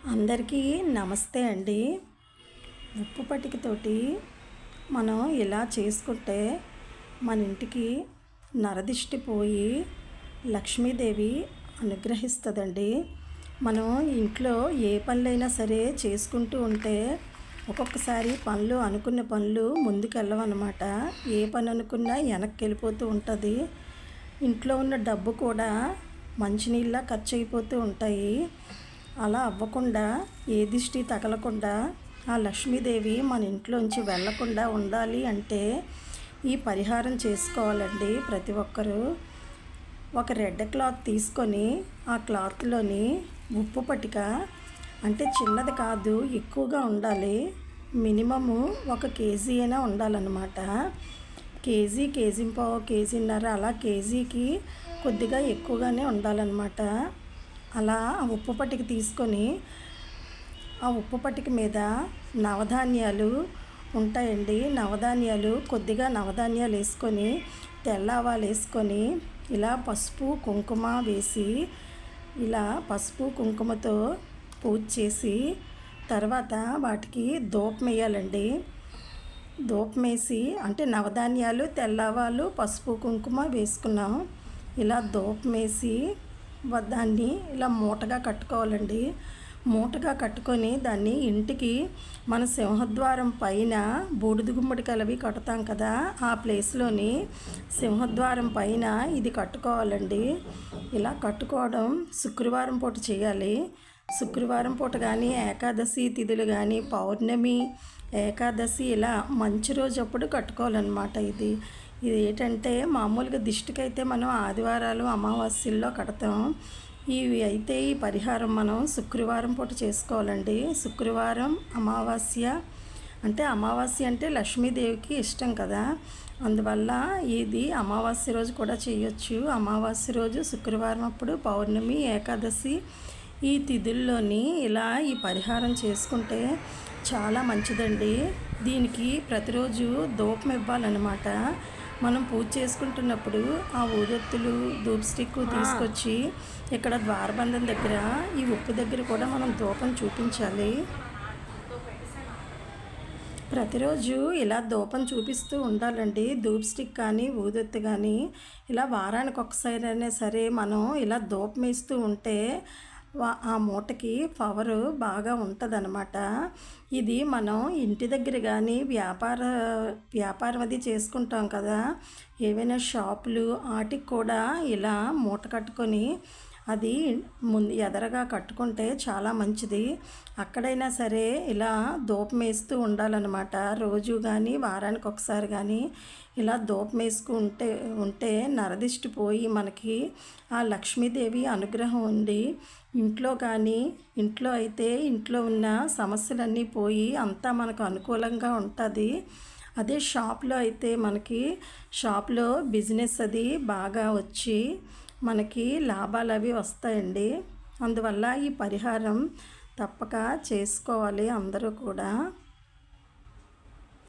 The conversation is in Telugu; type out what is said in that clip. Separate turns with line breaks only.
అందరికీ నమస్తే అండి. ఉప్పు పటికతోటి మనం ఇలా చేసుకుంటే మన ఇంటికి నరదిష్టి పోయి లక్ష్మీదేవి అనుగ్రహిస్తుందండి. మనం ఇంట్లో ఏ పనులైనా సరే చేసుకుంటూ ఉంటే ఒక్కొక్కసారి అనుకున్న పనులు ముందుకెళ్ళవన్నమాట. ఏ పని అనుకున్నా వెనక్కి వెళ్ళిపోతూ ఉంటుంది. ఇంట్లో ఉన్న డబ్బు కూడా మంచినీళ్ళ ఖర్చు అయిపోతూ ఉంటాయి. అలా అవ్వకుండా ఏ దిష్టి తగలకుండా ఆ లక్ష్మీదేవి మన ఇంట్లోంచి వెళ్ళకుండా ఉండాలి అంటే ఈ పరిహారం చేసుకోవాలండి. ప్రతి ఒక్కరూ ఒక రెడ్ క్లాత్ తీసుకొని ఆ క్లాత్లోని ఉప్పు పటిక, అంటే చిన్నది కాదు, ఎక్కువగా ఉండాలి. మినిమము 1 కేజీ అయినా ఉండాలన్నమాట. కేజీ, కేజీంపావు, కేజీన్నర, అలా కేజీకి కొద్దిగా ఎక్కువగానే ఉండాలన్నమాట. అలా ఆ ఉప్పు పటిక తీసుకొని ఆ ఉప్పు పటిక మీద నవధాన్యాలు ఉంటాయండి. కొద్దిగా నవధాన్యాలు వేసుకొని, తెల్లవాలు వేసుకొని, ఇలా పసుపు కుంకుమ వేసి, ఇలా పసుపు కుంకుమతో పూజ చేసి తర్వాత వాటికి ధూపం వేయాలండి. ధూపం వేసి, అంటే నవధాన్యాలు, తెల్లవాలు, పసుపు కుంకుమ వేసుకున్నాం. ఇలా ధూపం వేసి దాన్ని ఇలా మూటగా కట్టుకోవాలండి. మూటగా కట్టుకొని దాన్ని ఇంటికి మన సింహద్వారం పైన బూడిద గుమ్మడికాయలు అవి కడతాం కదా, ఆ ప్లేస్లోని సింహద్వారం పైన ఇది కట్టుకోవాలండి. ఇలా కట్టుకోవడం శుక్రవారం పూట చేయాలి. శుక్రవారం పూట కానీ, ఏకాదశి తిథులు కానీ, పౌర్ణమి, ఏకాదశి ఇలా మంచి రోజు అప్పుడు కట్టుకోవాలన్నమాట. ఇది ఏంటంటే మామూలుగా దిష్టికైతే మనం ఆదివారాలు, అమావాస్యల్లో కడతాం. ఇవి అయితే ఈ పరిహారం మనం శుక్రవారం పూట చేసుకోవాలండి. శుక్రవారం అమావాస్య అంటే లక్ష్మీదేవికి ఇష్టం కదా, అందువల్ల ఇది అమావాస్య రోజు కూడా చేయొచ్చు. అమావాస్య రోజు, శుక్రవారం అప్పుడు, పౌర్ణమి, ఏకాదశి ఈ తిథుల్లోని ఇలా ఈ పరిహారం చేసుకుంటే చాలా మంచిదండి. దీనికి ప్రతిరోజు ధూపం ఇవ్వాలన్నమాట. మనం పూజ చేసుకుంటున్నప్పుడు ఆ ఊదొత్తులు, ధూప్ స్టిక్ తీసుకొచ్చి ఇక్కడ ద్వారబంధం దగ్గర ఈ ఉప్పు దగ్గర కూడా మనం ధూపం చూపించాలి. ప్రతిరోజు ఇలా ధూపం చూపిస్తూ ఉండాలండి. ధూప్ స్టిక్ కానీ, ఊదొత్తు కానీ ఇలా వారానికి ఒకసారి అయినా సరే మనం ఇలా ధూపం వేస్తూ ఉంటే ఆ మూటకి పవరు బాగా ఉంటుందన్నమాట. ఇది మనం ఇంటి దగ్గర కానీ వ్యాపారం అది చేసుకుంటాం కదా, ఏవైనా షాపులు వాటికి కూడా ఇలా మూట కట్టుకొని అది ఎదరగా కట్టుకుంటే చాలా మంచిది. అక్కడైనా సరే ఇలా ధూపం వేస్తూ ఉండాలన్నమాట. రోజు కానీ, వారానికి ఒకసారి కానీ ఇలా ధూపం ఉంటే నరదిష్టి పోయి మనకి ఆ లక్ష్మీదేవి అనుగ్రహం ఉండి ఇంట్లో అయితే ఇంట్లో ఉన్న సమస్యలన్నీ పోయి అంతా మనకు అనుకూలంగా ఉంటుంది. అదే షాప్లో అయితే మనకి షాప్లో బిజినెస్ అది బాగా వచ్చి మనకి లాభాలు అవి వస్తాయండి. అందువల్ల ఈ పరిహారం తప్పక చేసుకోవాలి అందరూ కూడా.